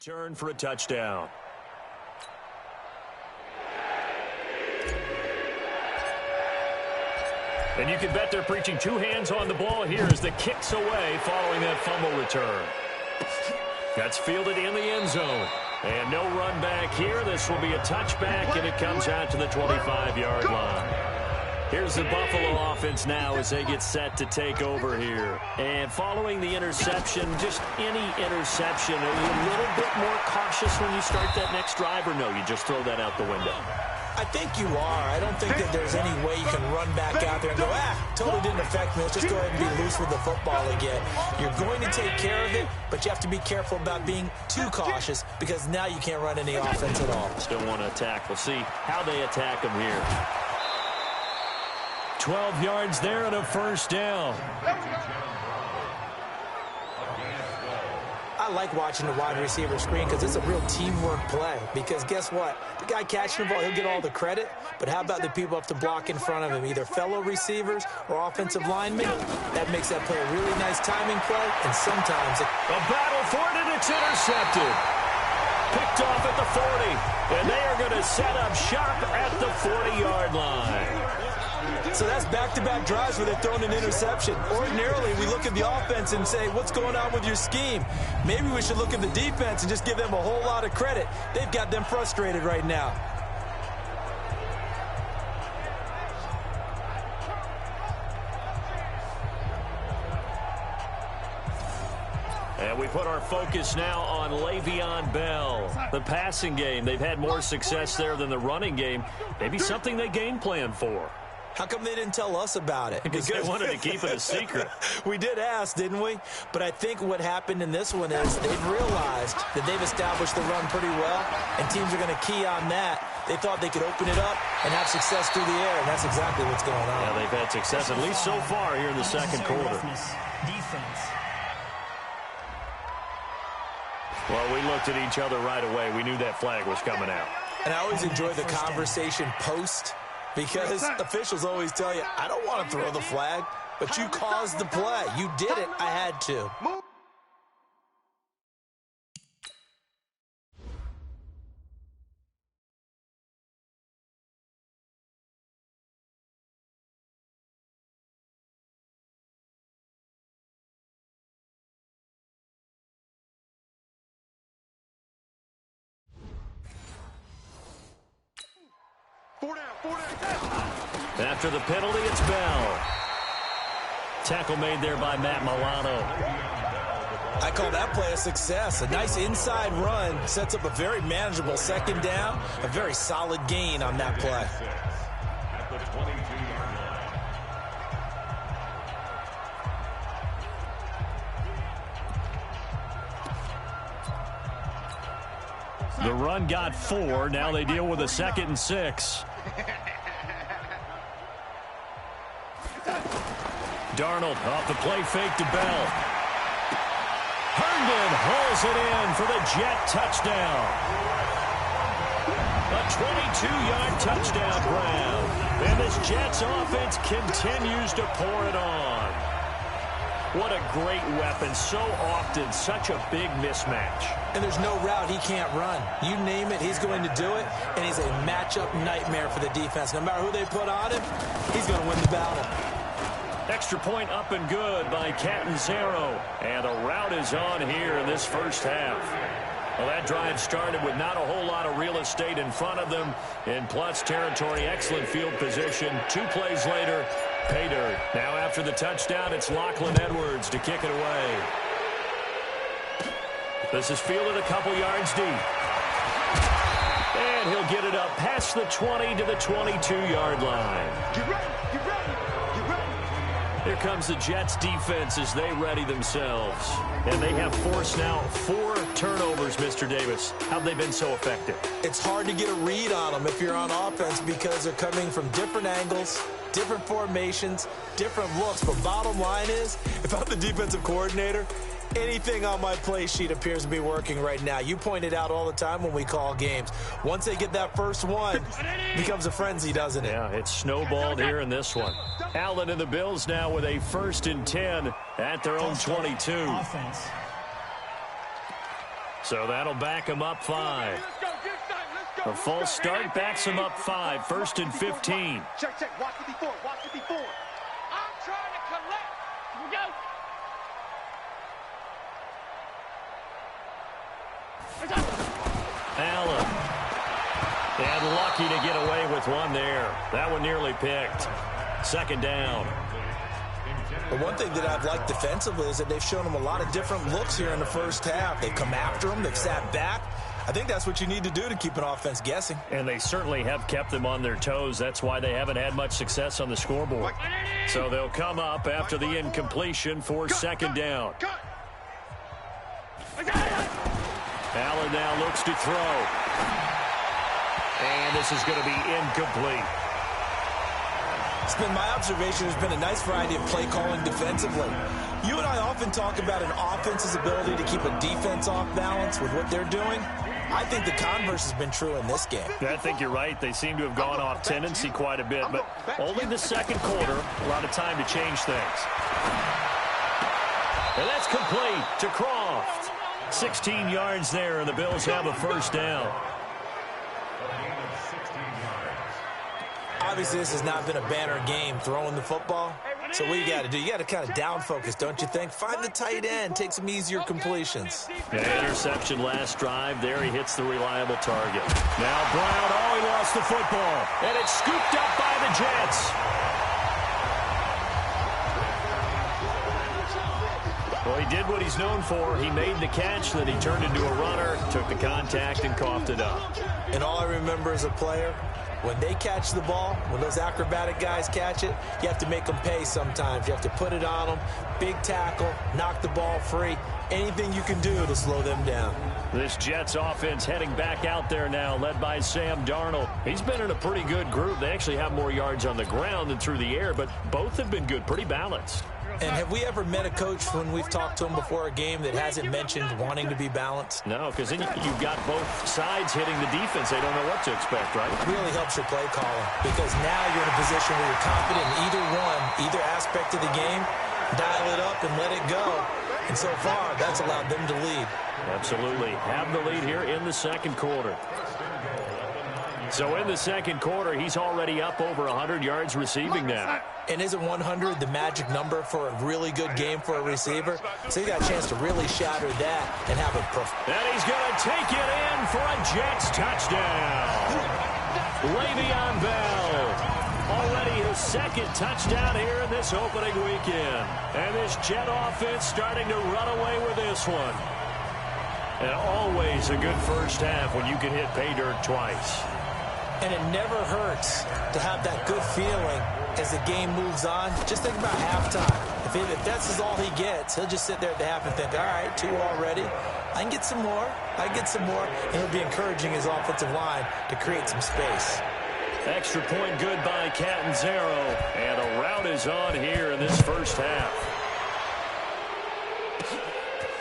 Return for a touchdown. And you can bet they're preaching two hands on the ball here as the kick's away following that fumble return. That's fielded in the end zone. And no run back here. This will be a touchback, and it comes out to the 25-yard line. Here's the Buffalo offense now as they get set to take over here. And following the interception, just any interception, are you a little bit more cautious when you start that next drive, or no, you just throw that out the window? I think you are. I don't think that there's any way you can run back out there and go, totally didn't affect me. Let's just go ahead and be loose with the football again. You're going to take care of it, but you have to be careful about being too cautious because now you can't run any offense at all. Still want to attack. We'll see how they attack them here. 12 yards there and a first down. I like watching the wide receiver screen because it's a real teamwork play. Because guess what? The guy catching the ball, he'll get all the credit. But how about the people up to block in front of him, either fellow receivers or offensive linemen? That makes that play a really nice timing play. And sometimes a battle for it, and it's intercepted. Picked off at the 40. And they are going to set up shop at the 40-yard line. So that's back-to-back drives where they're throwing an interception. Ordinarily, we look at the offense and say, what's going on with your scheme? Maybe we should look at the defense and just give them a whole lot of credit. They've got them frustrated right now. And we put our focus now on Le'Veon Bell. The passing game, they've had more success there than the running game. Maybe something they game plan for. How come they didn't tell us about it? Because they wanted to keep it a secret. We did ask, didn't we? But I think what happened in this one is they've realized that they've established the run pretty well, and teams are going to key on that. They thought they could open it up and have success through the air, and that's exactly what's going on. Yeah, they've had success, at least so far here in the second quarter. Defense. Well, we looked at each other right away. We knew that flag was coming out. And I always enjoy the conversation post, because officials always tell you, I don't want to throw the flag, but you caused the play. You did it. I had to. After the penalty, it's Bell. Tackle made there by Matt Milano. I call that play a success. A nice inside run sets up a very manageable second down. A very solid gain on that play. The run got 4. Now they deal with a 2nd and 6. Darnold off the play fake to Bell. Herndon hauls it in for the Jet touchdown. A 22-yard touchdown grab. And this Jets offense continues to pour it on. What a great weapon. So often, such a big mismatch. And there's no route he can't run. You name it, he's going to do it. And he's a matchup nightmare for the defense. No matter who they put on him, he's going to win the battle. Extra point up and good by Catanzaro. And a route is on here in this first half. Well, that drive started with not a whole lot of real estate in front of them. In plus territory, excellent field position. 2 plays later, pay dirt. Now after the touchdown, it's Lachlan Edwards to kick it away. This is fielded a couple yards deep. And he'll get it up past the 20 to the 22-yard line. Get ready, get ready. Here comes the Jets defense as they ready themselves. And they have forced now 4 turnovers, Mr. Davis. How have they been so effective? It's hard to get a read on them if you're on offense because they're coming from different angles, different formations, different looks. But bottom line is, if I'm the defensive coordinator, anything on my play sheet appears to be working right now. You point it out all the time when we call games. Once they get that first one, it becomes a frenzy, doesn't it? Yeah, it's snowballed here in this one. Allen and the Bills now with a 1st and 10 at their own 22. Offense. So that'll back him up 5. A false start backs him up 5. 1st and 15. Check. Watch it before. I'm trying to collect. Here we go. Allen. And lucky to get away with one there. That one nearly picked. 2nd down. The one thing that I've liked defensively is that they've shown him a lot of different looks here in the first half. They've come after him. They've sat back. I think that's what you need to do to keep an offense guessing. And they certainly have kept them on their toes. That's why they haven't had much success on the scoreboard. So they'll come up after the incompletion for 2nd down. Allen now looks to throw. And this is going to be incomplete. It's been my observation there's been a nice variety of play calling defensively. You and I often talk about an offense's ability to keep a defense off balance with what they're doing. I think the converse has been true in this game. I think you're right. They seem to have gone off tendency quite a bit, but only the 2nd quarter. A lot of time to change things. And that's complete to Croft. 16 yards there, and the Bills have a 1st down. Obviously, this has not been a banner game throwing the football. So what you got to do, you got to kind of down focus, don't you think? Find the tight end, take some easier completions. Yeah, interception last drive. There he hits the reliable target. Now Brown, he lost the football. And it's scooped up by the Jets. Well, he did what he's known for. He made the catch, then he turned into a runner, took the contact, and coughed it up. And all I remember as a player, when they catch the ball, when those acrobatic guys catch it, you have to make them pay sometimes. You have to put it on them, big tackle, knock the ball free. Anything you can do to slow them down. This Jets offense heading back out there now, led by Sam Darnold. He's been in a pretty good group. They actually have more yards on the ground than through the air, but both have been good, pretty balanced. And have we ever met a coach when we've talked to him before a game that hasn't mentioned wanting to be balanced? No, because then you've got both sides hitting the defense. They don't know what to expect, right? It really helps your play calling because now you're in a position where you're confident in either aspect of the game, dial it up and let it go. And so far, that's allowed them to lead. Absolutely. Have the lead here in the 2nd quarter. So in the 2nd quarter, he's already up over 100 yards receiving now. And isn't 100 the magic number for a really good game for a receiver? So you got a chance to really shatter that and have a perfect. And he's going to take it in for a Jets touchdown. Le'Veon Bell. Already his 2nd touchdown here in this opening weekend. And this Jet offense starting to run away with this one. And always a good first half when you can hit pay dirt twice. And it never hurts to have that good feeling as the game moves on. Just think about halftime. If that's all he gets, he'll just sit there at the half and think, all right, 2 already. I can get some more. And he'll be encouraging his offensive line to create some space. Extra point good by Catanzaro. And a rout is on here in this first half.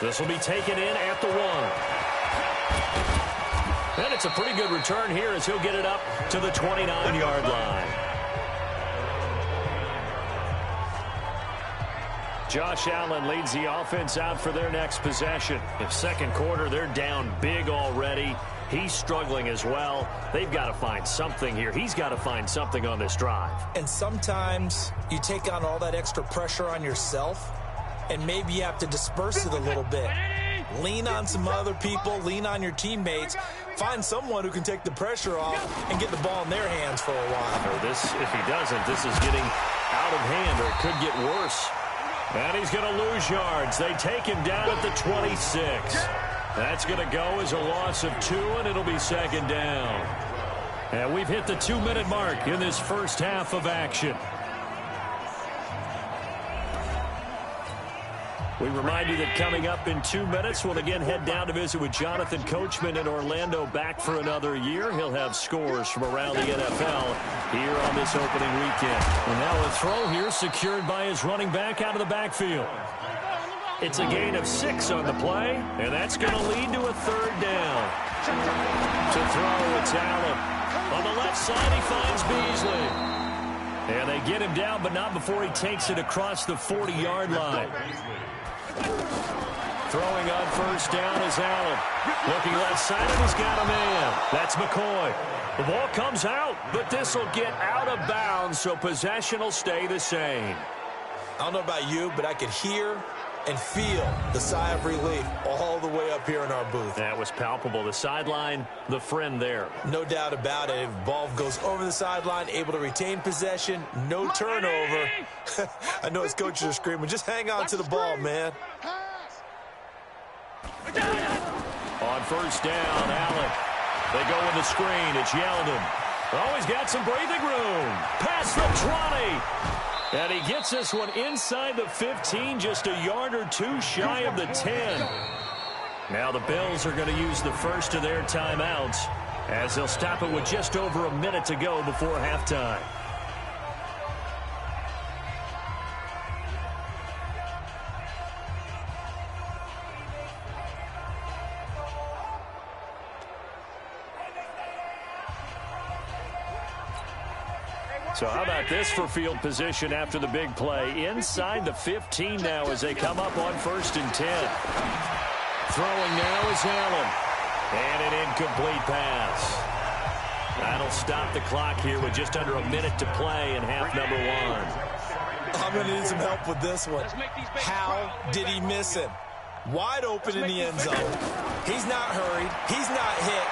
This will be taken in at the 1. And it's a pretty good return here as he'll get it up to the 29-yard line. Josh Allen leads the offense out for their next possession. In 2nd quarter, they're down big already. He's struggling as well. They've got to find something here. He's got to find something on this drive. And sometimes you take on all that extra pressure on yourself, and maybe you have to disperse it a little bit. Lean on some other people. Lean on your teammates. Find someone who can take the pressure off and get the ball in their hands for a while. Or this, if he doesn't, this is getting out of hand, or it could get worse. And he's going to lose yards. They take him down at the 26. That's going to go as a loss of 2, and it'll be 2nd down. And we've hit the 2-minute mark in this first half of action. We remind you that coming up in 2 minutes, we'll again head down to visit with Jonathan Coachman in Orlando, back for another year. He'll have scores from around the NFL here on this opening weekend. And now a throw here secured by his running back out of the backfield. It's a gain of 6 on the play, and that's going to lead to a 3rd down. To throw, it's Allen. On the left side, he finds Beasley. And they get him down, but not before he takes it across the 40-yard line. Throwing on first down is Allen. Looking left side, and he's got a man. That's McCoy. The ball comes out, but this will get out of bounds, so possession will stay the same. I don't know about you, but I could hear and feel the sigh of relief all the way up here in our booth. That was palpable. The sideline, the friend there. No doubt about it. If the ball goes over the sideline, able to retain possession, no turnover. I know his coaches are screaming, just hang on to the ball, man. On first down, Allen. They go in the screen. It's Yeldon. Oh, he's got some breathing room. Past the 20. And he gets this one inside the 15, just a yard or two shy of the 10. Now the Bills are going to use the first of their timeouts as they'll stop it with just over a minute to go before halftime. So how about this for field position after the big play? Inside the 15 now as they come up on first and 10. Throwing now is Allen. And an incomplete pass. That'll stop the clock here with just under a minute to play in half number one. I'm going to need some help with this one. How did he miss him? Wide open in the end zone. He's not hurried. He's not hit.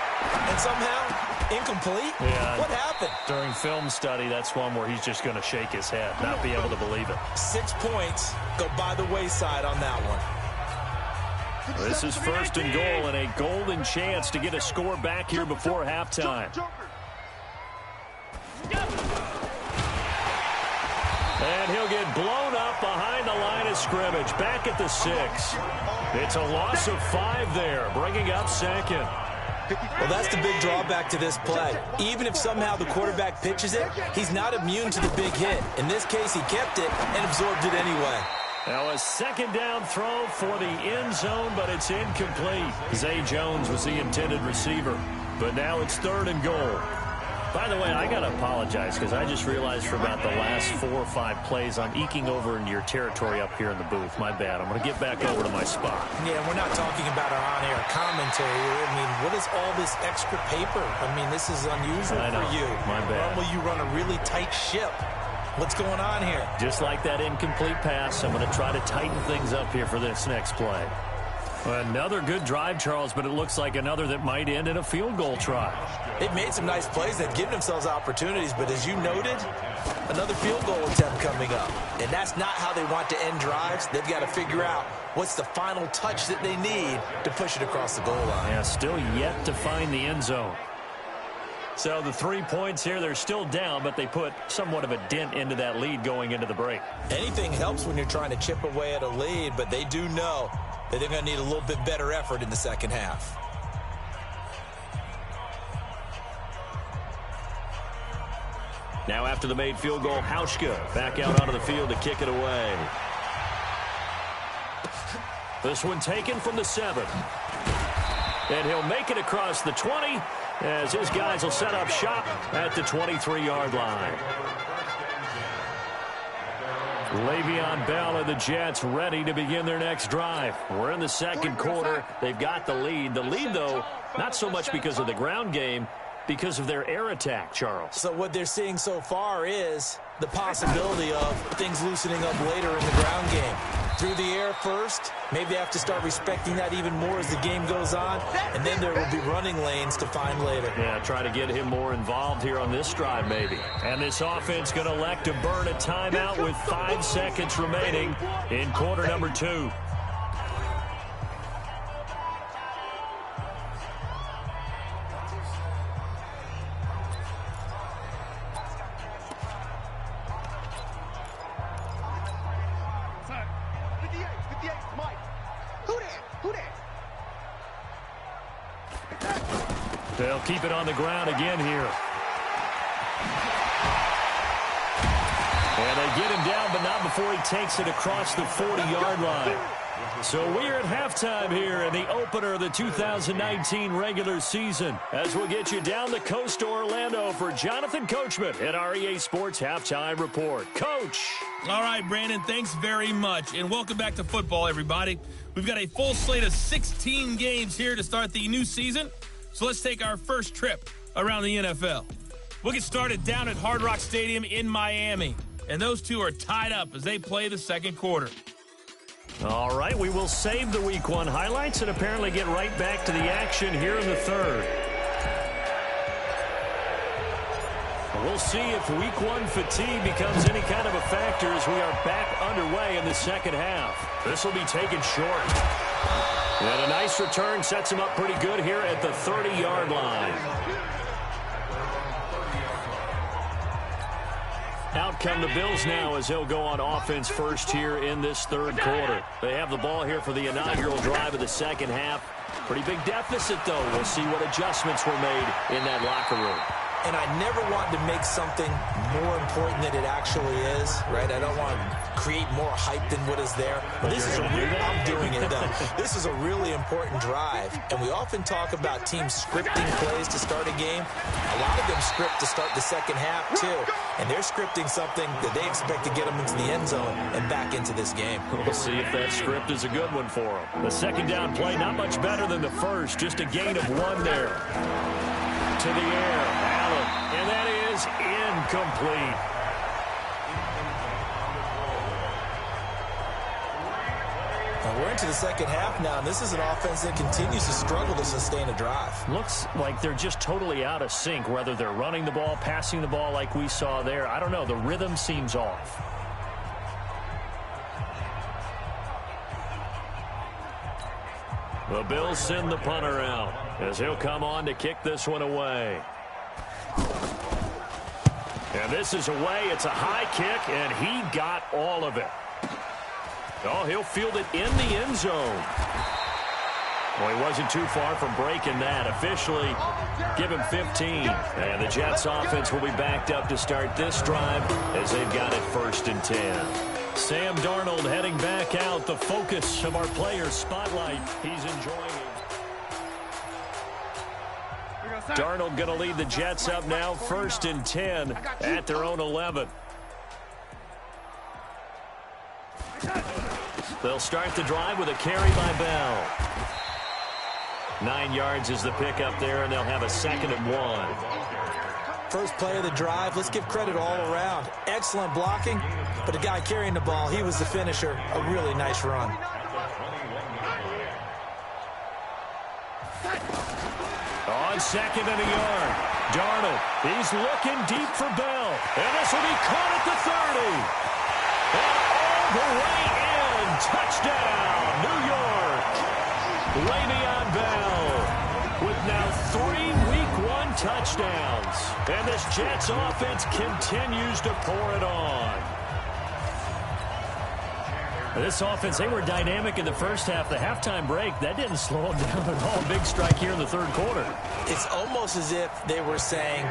And somehow incomplete? Yeah. What happened? During film study, that's one where he's just going to shake his head, not be able to believe it. 6 points go by the wayside on that one. This is first and goal and a golden chance to get a score back here before halftime. And he'll get blown up behind the line of scrimmage, back at the 6. It's a loss of 5 there, bringing up second. Well, that's the big drawback to this play. Even if somehow the quarterback pitches it, he's not immune to the big hit. In this case, he kept it and absorbed it anyway. Now a second down throw for the end zone, but it's incomplete. Zay Jones was the intended receiver, but now it's third and goal. By the way, I got to apologize because I just realized for about the last 4 or 5 plays I'm eking over into your territory up here in the booth. My bad. I'm going to get back over to my spot. Yeah, we're not talking about our on-air commentary. I mean, what is all this extra paper? I mean, this is unusual for you. My bad. Normally you run a really tight ship. What's going on here? Just like that incomplete pass, I'm going to try to tighten things up here for this next play. Another good drive, Charles, but it looks like another that might end in a field goal try. They've made some nice plays. They've given themselves opportunities, but as you noted, another field goal attempt coming up. And that's not how they want to end drives. They've got to figure out what's the final touch that they need to push it across the goal line. Yeah, still yet to find the end zone. So the 3 points here, they're still down, but they put somewhat of a dent into that lead going into the break. Anything helps when you're trying to chip away at a lead, but they do know that they're going to need a little bit better effort in the second half. Now after the made field goal, Hauschka back out onto the field to kick it away. This one taken from the 7. And he'll make it across the 20 as his guys will set up shop at the 23-yard line. Le'Veon Bell and the Jets ready to begin their next drive. We're in the second quarter. They've got the lead. The lead, though, not so much because of the ground game, because of their air attack, Charles. So what they're seeing so far is the possibility of things loosening up later in the ground game. Through the air first, maybe they have to start respecting that even more as the game goes on, and then there will be running lanes to find later. Yeah, try to get him more involved here on this drive maybe. And this offense going to elect to burn a timeout with 5 seconds remaining in quarter number 2. They'll keep it on the ground again here. And they get him down, but not before he takes it across the 40-yard line. So we're at halftime here in the opener of the 2019 regular season, as we'll get you down the coast to Orlando for Jonathan Coachman at our EA Sports Halftime Report. Coach. All right, Brandon, thanks very much, and welcome back to football, everybody. We've got a full slate of 16 games here to start the new season, so let's take our first trip around the NFL. We'll get started down at Hard Rock Stadium in Miami, and those two are tied up as they play the second quarter. All right, we will save the Week 1 highlights and apparently get right back to the action here in the third. We'll see if Week 1 fatigue becomes any kind of a factor as we are back underway in the second half. This will be taken short. And a nice return sets him up pretty good here at the 30-yard line. Out come the Bills now as they'll go on offense first here in this third quarter. They have the ball here for the inaugural drive of the second half. Pretty big deficit, though. We'll see what adjustments were made in that locker room. And I never want to make something more important than it actually is, right? I don't want to create more hype than what is there. But this is I'm doing it, though. This is a really important drive. And we often talk about teams scripting plays to start a game. A lot of them script to start the second half, too. And they're scripting something that they expect to get them into the end zone and back into this game. We'll see if that script is a good one for them. The second down play, not much better than the first. Just a gain of 1 there. To the air, Allen, and that is incomplete. Well, we're into the second half now, and this is an offense that continues to struggle to sustain a drive. Looks like they're just totally out of sync, whether they're running the ball, passing the ball like we saw there. I don't know. The rhythm seems off. The Bills send the punter out as he'll come on to kick this one away. And this is away. It's a high kick, and he got all of it. Oh, he'll field it in the end zone. Well, he wasn't too far from breaking that. Officially, give him 15. And the Jets offense will be backed up to start this drive as they've got it 1st and 10. Sam Darnold heading back out, the focus of our players' spotlight. He's enjoying it. Darnold going to lead the Jets up now, 1st and 10 at their own 11. They'll start the drive with a carry by Bell. 9 yards is the pickup there, and they'll have a 2nd and 1. First play of the drive, let's give credit all around. Excellent blocking, but the guy carrying the ball, he was the finisher. A really nice run. On 2nd and a yard, Darnold, he's looking deep for Bell. And this will be caught at the 30. And all the way in. Touchdown, New York. Le'Veon Bell with now 3 Week 1 touchdowns. And this Jets offense continues to pour it on. This offense, they were dynamic in the first half. The halftime break, that didn't slow them down at all. Big strike here in the third quarter. It's almost as if they were saying,